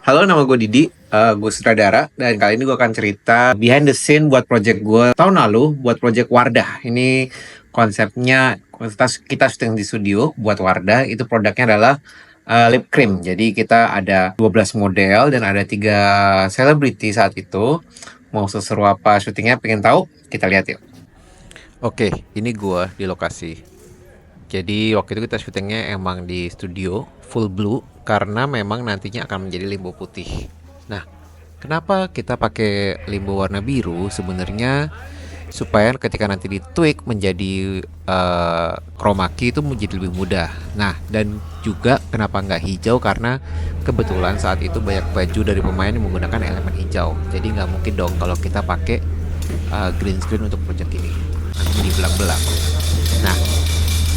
Halo, nama gue Didi, gue sutradara, dan kali ini gue akan cerita behind the scene buat project gue tahun lalu, buat project Wardah. Ini konsepnya, kita syuting di studio buat Wardah, itu produknya adalah lip cream. Jadi kita ada 12 model dan ada 3 selebriti saat itu. Mau seseru apa syutingnya, pengen tahu? Kita lihat yuk. Oke, ini gua di lokasi. Jadi waktu itu kita syutingnya emang di studio full blue karena memang nantinya akan menjadi limbo putih. Nah, kenapa kita pakai limbo warna biru? Sebenarnya supaya ketika nanti ditweak menjadi chroma key itu menjadi lebih mudah. Nah, dan juga kenapa nggak hijau karena kebetulan saat itu banyak baju dari pemain yang menggunakan elemen hijau. Jadi nggak mungkin dong kalau kita pakai green screen untuk project ini. Nanti jadi belang-belang. Nah,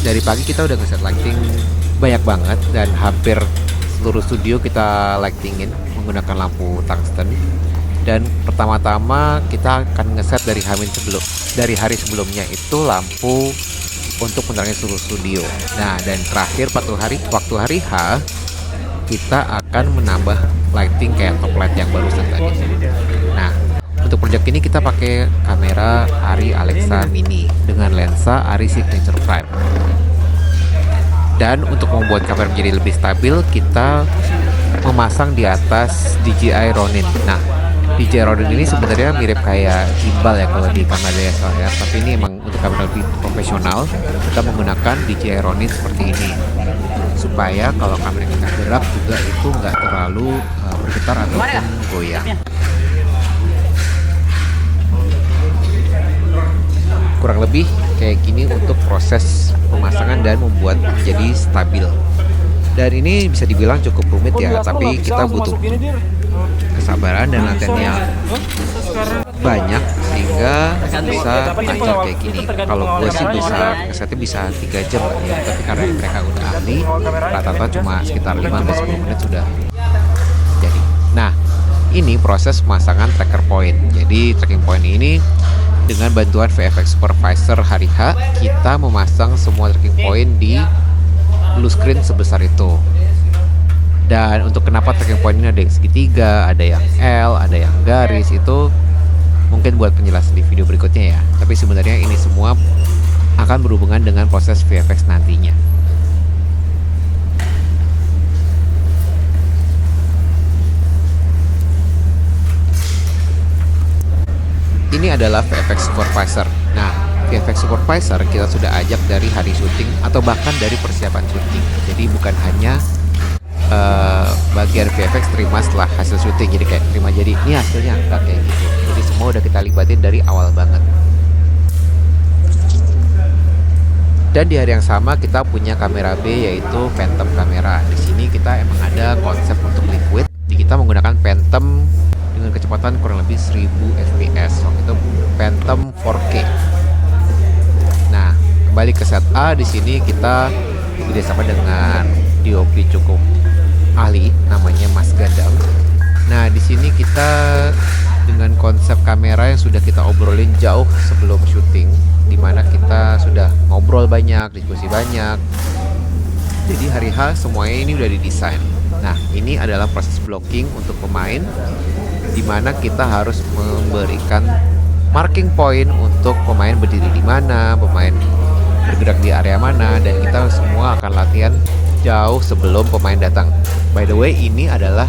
dari pagi kita udah ngeset lighting banyak banget dan hampir seluruh studio kita lightingin menggunakan lampu tungsten. Dan pertama-tama kita akan ngeset dari hari sebelumnya itu lampu untuk menerangi seluruh studio. Nah, dan terakhir waktu hari H kita akan menambah lighting kayak top light yang barusan tadi. Nah, untuk project ini kita pakai kamera Arri Alexa Mini dengan lensa Arri Signature Prime. Dan untuk membuat kamera menjadi lebih stabil, kita memasang di atas DJI Ronin. Nah, DJI Ronin ini sebenarnya mirip kayak gimbal ya kalau di kamera DSLR, tapi ini emang untuk kamera lebih profesional. Kita menggunakan DJI Ronin seperti ini supaya kalau kamera kita gerak juga itu nggak terlalu bergetar ataupun goyang. Kurang lebih kayak gini untuk proses pemasangan dan membuat menjadi stabil. Dan ini bisa dibilang cukup rumit ya, tapi kita butuh kesabaran dan latihan yang banyak sehingga bisa lancar kayak gini. Kalau gue sih kesetnya bisa 3 jam lah ya, tapi karena mereka udah ahli, rata-rata cuma sekitar 5-10 menit sudah jadi. Nah, ini proses pemasangan tracker point. Jadi tracking point ini dengan bantuan VFX Supervisor hari H, kita memasang semua tracking point di blue screen sebesar itu. Dan untuk kenapa tracking point ini ada yang segitiga, ada yang L, ada yang garis, itu mungkin buat penjelasan di video berikutnya ya. Tapi sebenarnya ini semua akan berhubungan dengan proses VFX nantinya. Ini adalah VFX Supervisor. Nah, VFX Supervisor kita sudah ajak dari hari syuting atau bahkan dari persiapan syuting. Jadi bukan hanya bagian VFX terima setelah hasil syuting. Jadi kayak terima jadi ini hasilnya, enggak kayak gitu. Jadi semua udah kita libatin dari awal banget. Dan di hari yang sama kita punya kamera B yaitu Phantom kamera. Di sini kita emang ada konsep untuk liquid. Kita menggunakan Phantom dengan kecepatan kurang lebih 1000 fps. Waktu itu Phantom 4K. Nah, kembali ke set A, di sini kita bekerjasama dengan DOP cukup ahli, namanya Mas Gadang. Nah, di sini kita dengan konsep kamera yang sudah kita obrolin jauh sebelum syuting, dimana kita sudah ngobrol banyak, diskusi banyak. Jadi hari H semuanya ini udah didesain. Nah, ini adalah proses blocking untuk pemain, di mana kita harus memberikan marking point untuk pemain berdiri di mana, pemain bergerak di area mana, dan kita semua akan latihan jauh sebelum pemain datang. By the way, ini adalah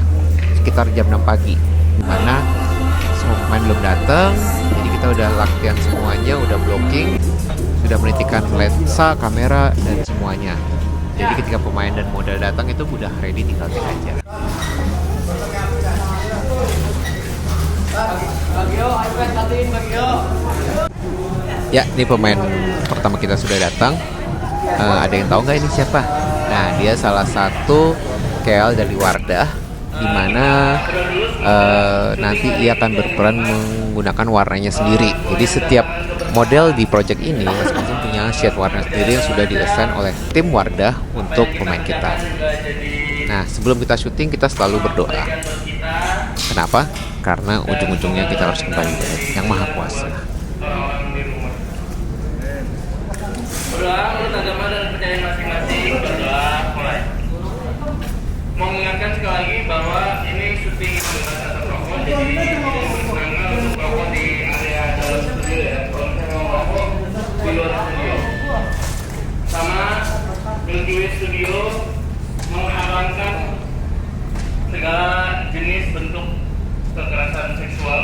sekitar jam 6 pagi, di mana semua pemain belum datang, jadi kita udah latihan semuanya, udah blocking, sudah menitikan lensa, kamera, dan semuanya. Jadi ketika pemain dan model datang itu udah ready, tinggal take aja. Ya, ini pemain pertama kita sudah datang. Ada yang tahu nggak ini siapa? Nah, dia salah satu KL dari Wardah, dimana nanti ia akan berperan menggunakan warnanya sendiri. Jadi setiap model di project ini masing-masing punya shade warna sendiri yang sudah didesain oleh tim Wardah untuk pemain kita. Nah, sebelum kita syuting kita selalu berdoa. Kenapa? Karena ujung-ujungnya kita harus kembali ke Yang Maha Kuasa. Berdoa menurut agama dan kepercayaan masing-masing. Berdoa mulai. Mau mengingatkan sekali lagi bahwa ini bersenangkan untuk merokok di area dalam studio ya. Kalau misalnya mau merokok di luar studio. Sama Milky Way Studio mengharamkan segala jenis bentuk kekerasan seksual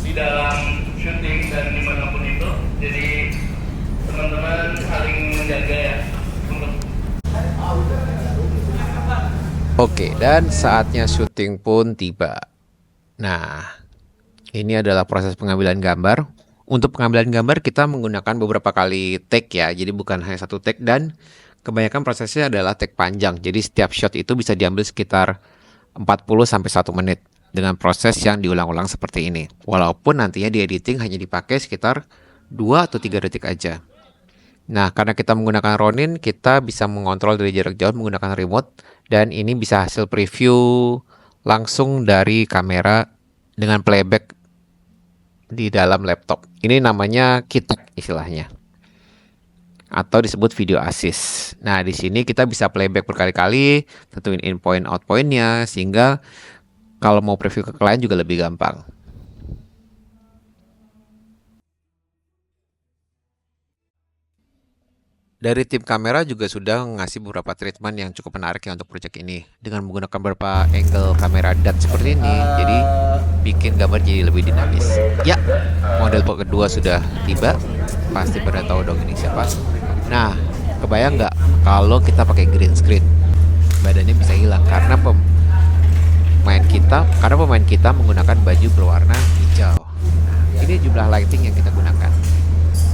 di dalam syuting dan dimanapun itu. Jadi teman-teman saling menjaga ya untuk. Oke, dan saatnya syuting pun tiba. Nah, ini adalah proses pengambilan gambar. Untuk pengambilan gambar kita menggunakan beberapa kali take ya, jadi bukan hanya satu take, dan kebanyakan prosesnya adalah take panjang. Jadi setiap shot itu bisa diambil sekitar 40-1 menit dengan proses yang diulang-ulang seperti ini. Walaupun nantinya di editing hanya dipakai sekitar 2 atau 3 detik aja. Nah, karena kita menggunakan Ronin, kita bisa mengontrol dari jarak jauh menggunakan remote, dan ini bisa hasil preview langsung dari kamera dengan playback di dalam laptop. Ini namanya KitTag istilahnya, atau disebut video assist. Nah, di sini kita bisa playback berkali-kali, tentuin in point out pointnya, sehingga kalau mau preview ke klien juga lebih gampang. Dari tim kamera juga sudah ngasih beberapa treatment yang cukup menarik ya untuk project ini, dengan menggunakan beberapa angle kamera dot seperti ini, jadi bikin gambar jadi lebih dinamis. Ya, model kedua sudah tiba, pasti pada tahu dong ini siapa. Nah, kebayang nggak kalau kita pakai green screen, badannya bisa hilang karena pemain kita menggunakan baju berwarna hijau. Nah, ini jumlah lighting yang kita gunakan.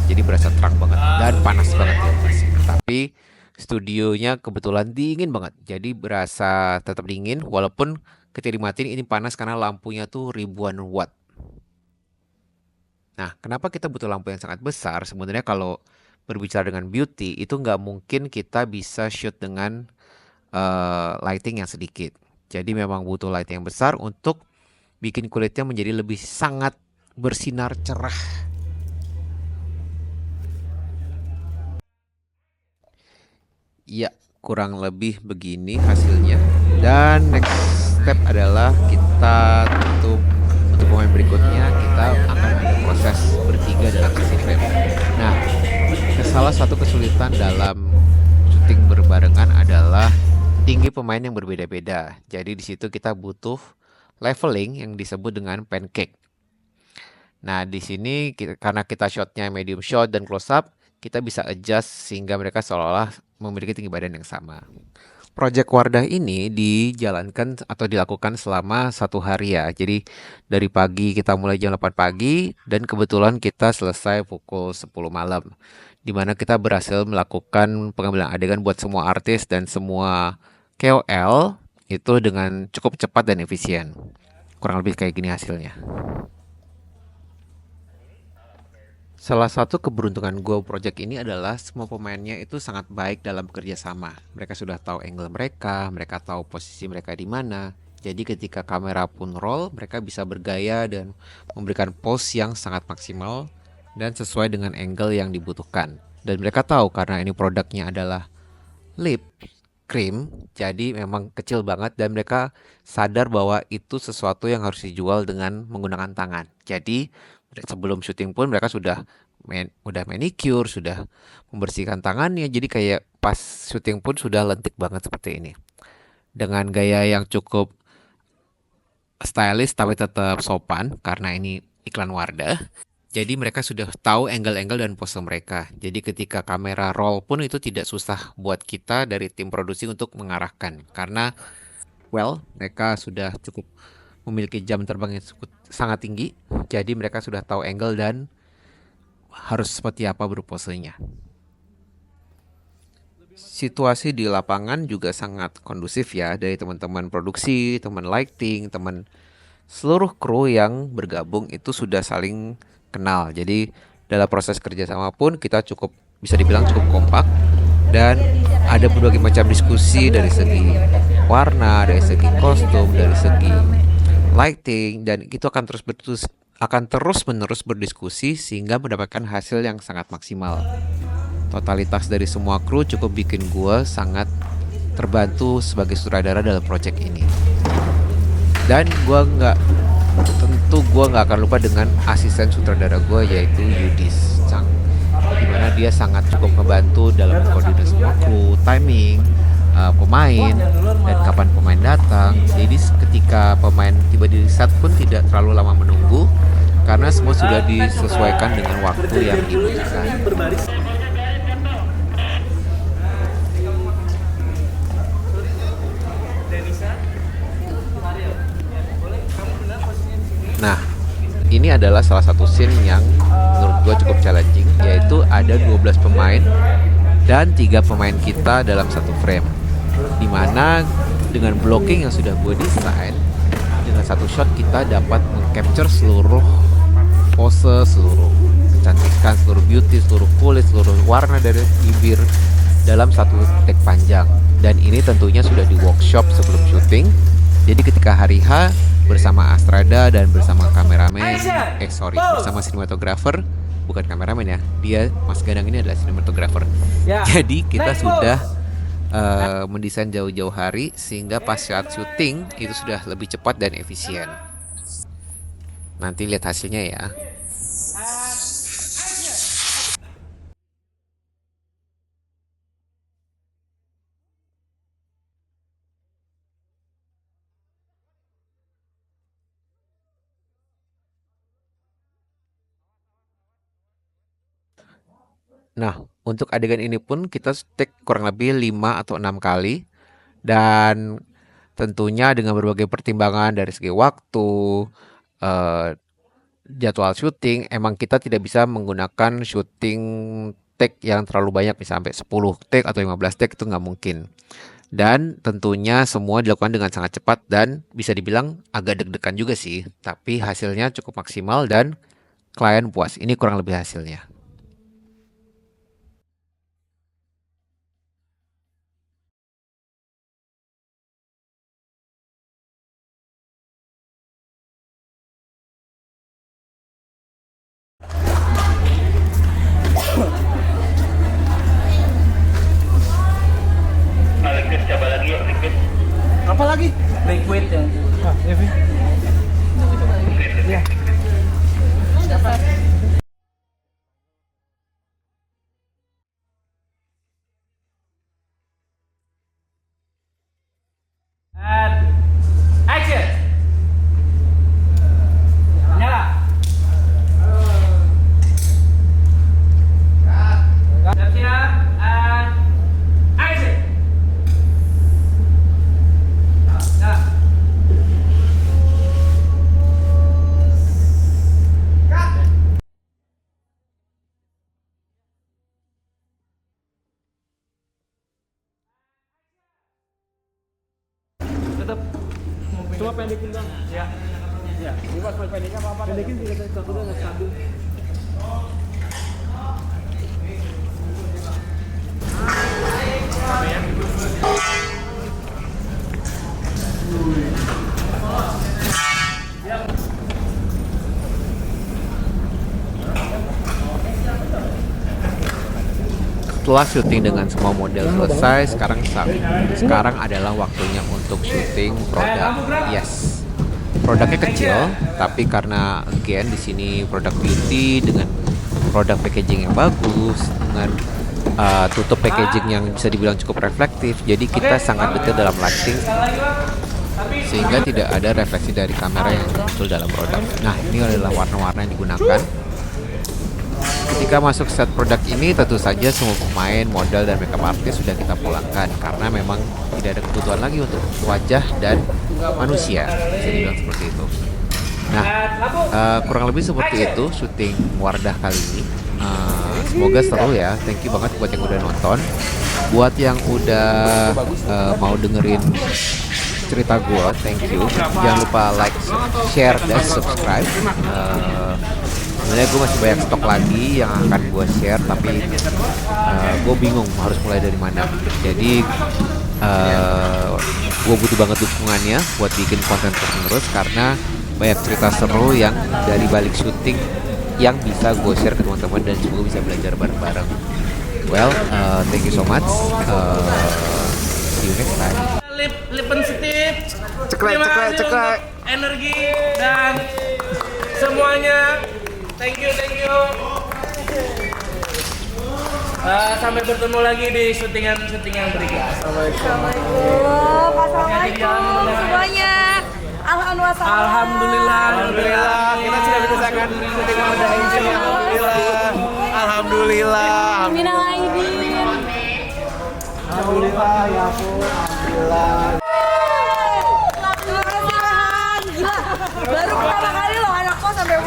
Jadi berasa terang banget dan panas banget di lokasi. Tapi studionya kebetulan dingin banget. Jadi berasa tetap dingin walaupun ketika dimatiin ini panas karena lampunya tuh ribuan watt. Nah, kenapa kita butuh lampu yang sangat besar? Sebenarnya kalau berbicara dengan beauty itu nggak mungkin kita bisa shoot dengan lighting yang sedikit. Jadi memang butuh lighting yang besar untuk bikin kulitnya menjadi lebih sangat bersinar cerah. Ya, kurang lebih begini hasilnya. Dan next step adalah kita tutup. Untuk pemain berikutnya kita akan ada proses bertiga dalam sesi frame. Nah, salah satu kesulitan dalam syuting berbarengan adalah tinggi pemain yang berbeda-beda. Jadi di situ kita butuh leveling yang disebut dengan pancake. Nah, di sini karena kita shotnya medium shot dan close up, kita bisa adjust sehingga mereka seolah-olah memiliki tinggi badan yang sama. Project Wardah ini dijalankan atau dilakukan selama 1 hari ya. Jadi dari pagi kita mulai jam 8 pagi dan kebetulan kita selesai pukul 10 malam. Di mana kita berhasil melakukan pengambilan adegan buat semua artis dan semua KOL itu dengan cukup cepat dan efisien. Kurang lebih kayak gini hasilnya. Salah satu keberuntungan gue project ini adalah semua pemainnya itu sangat baik dalam bekerja sama. Mereka sudah tahu angle mereka tahu posisi mereka di mana. Jadi ketika kamera pun roll, mereka bisa bergaya dan memberikan pose yang sangat maksimal dan sesuai dengan angle yang dibutuhkan. Dan mereka tahu karena ini produknya adalah lip cream, jadi memang kecil banget dan mereka sadar bahwa itu sesuatu yang harus dijual dengan menggunakan tangan. Jadi sebelum syuting pun mereka sudah manicure, sudah membersihkan tangannya. Jadi kayak pas syuting pun sudah lentik banget seperti ini. Dengan gaya yang cukup stylish tapi tetap sopan karena ini iklan Wardah. Jadi mereka sudah tahu angle-angle dan pose mereka. Jadi ketika kamera roll pun itu tidak susah buat kita dari tim produksi untuk mengarahkan. Karena mereka sudah cukup memiliki jam terbang yang sangat tinggi. Jadi mereka sudah tahu angle dan harus seperti apa berposenya. Situasi di lapangan juga sangat kondusif ya. Dari teman-teman produksi, teman lighting, teman seluruh kru yang bergabung itu sudah saling kenal. Jadi dalam proses kerjasama pun kita bisa dibilang cukup kompak. Dan ada berbagai macam diskusi dari segi warna, dari segi kostum, dari segi lighting, dan itu akan terus-menerus berdiskusi sehingga mendapatkan hasil yang sangat maksimal. Totalitas dari semua kru cukup bikin gue sangat terbantu sebagai sutradara dalam project ini. Dan gue nggak tentu gue nggak akan lupa dengan asisten sutradara gue, yaitu Yudis Chang, dimana dia sangat cukup membantu dalam koordinasi semua kru, timing, pemain, dan kapan pemain datang. Jadi ketika pemain tiba di set pun tidak terlalu lama menunggu, karena semua sudah disesuaikan dengan waktu yang dibutuhkan. Nah, ini adalah salah satu scene yang menurut gue cukup challenging, yaitu ada 12 pemain dan 3 pemain kita dalam satu frame, dimana dengan blocking yang sudah gue desain, dengan satu shot kita dapat meng-capture seluruh pose, seluruh kecantikan, seluruh beauty, seluruh kulit, seluruh warna dari bibir dalam satu take panjang. Dan ini tentunya sudah di workshop sebelum syuting. Jadi ketika hari H bersama Astrada dan bersama kameramen, bersama sinematografer, bukan kameramen ya, dia Mas Gadang ini adalah sinematografer. Jadi kita sudah mendesain jauh-jauh hari, sehingga pas saat syuting itu sudah lebih cepat dan efisien. Nanti lihat hasilnya ya. Nah, untuk adegan ini pun kita take kurang lebih 5 atau 6 kali, dan tentunya dengan berbagai pertimbangan dari segi waktu, jadwal syuting, emang kita tidak bisa menggunakan syuting take yang terlalu banyak, misalnya sampai 10 take atau 15 take, itu nggak mungkin. Dan tentunya semua dilakukan dengan sangat cepat dan bisa dibilang agak deg-degan juga sih, tapi hasilnya cukup maksimal dan klien puas. Ini kurang lebih hasilnya. Request coba lagi yuk, request. Apa lagi? Liquid yang Evi. ya. And action. Nyala. Siap-siap and action. Nyala. Tetap Cuma pendekin doang. ya. Ya. Ini pas pendeknya apa-apa. Pendekin juga satunya nggak stabil. Setelah syuting dengan semua model selesai, sekarang adalah waktunya untuk syuting produk. Yes, produknya kecil, tapi karena again di sini produk beauty dengan produk packaging yang bagus, dengan tutup packaging yang bisa dibilang cukup reflektif, jadi kita sangat detail dalam lighting, sehingga tidak ada refleksi dari kamera yang muncul dalam produk. Nah, ini adalah warna-warna yang digunakan. Ketika masuk set produk ini, tentu saja semua pemain, model, dan makeup artist sudah kita pulangkan, karena memang tidak ada kebutuhan lagi untuk wajah dan manusia, bisa dibilang seperti itu. Nah, kurang lebih seperti itu syuting Wardah kali ini. Semoga seru ya. Thank you banget buat yang udah nonton, buat yang udah mau dengerin cerita gue, thank you. Jangan lupa like, share, dan subscribe. Sebenarnya gue masih banyak stok lagi yang akan gue share, tapi gue bingung harus mulai dari mana. Jadi gue butuh banget dukungannya buat bikin konten terus-menerus, karena banyak cerita seru yang dari balik syuting yang bisa gue share ke teman-teman, dan semoga bisa belajar bareng-bareng. Well, thank you so much. See you next time. Lip and stick. Ceklek. energi dan semuanya. Thank you. Sampai bertemu lagi di syutingan berikutnya. Assalamualaikum semuanya. Alhamdulillah. Kita sudah menyelesaikan syutingan pada ini. Alhamdulillah. Minal aidin. Alhamdulillah ya Bu. Alhamdulillah. Terima kasih Rehan. Gila. Baru pertama kali loh anak kos sampai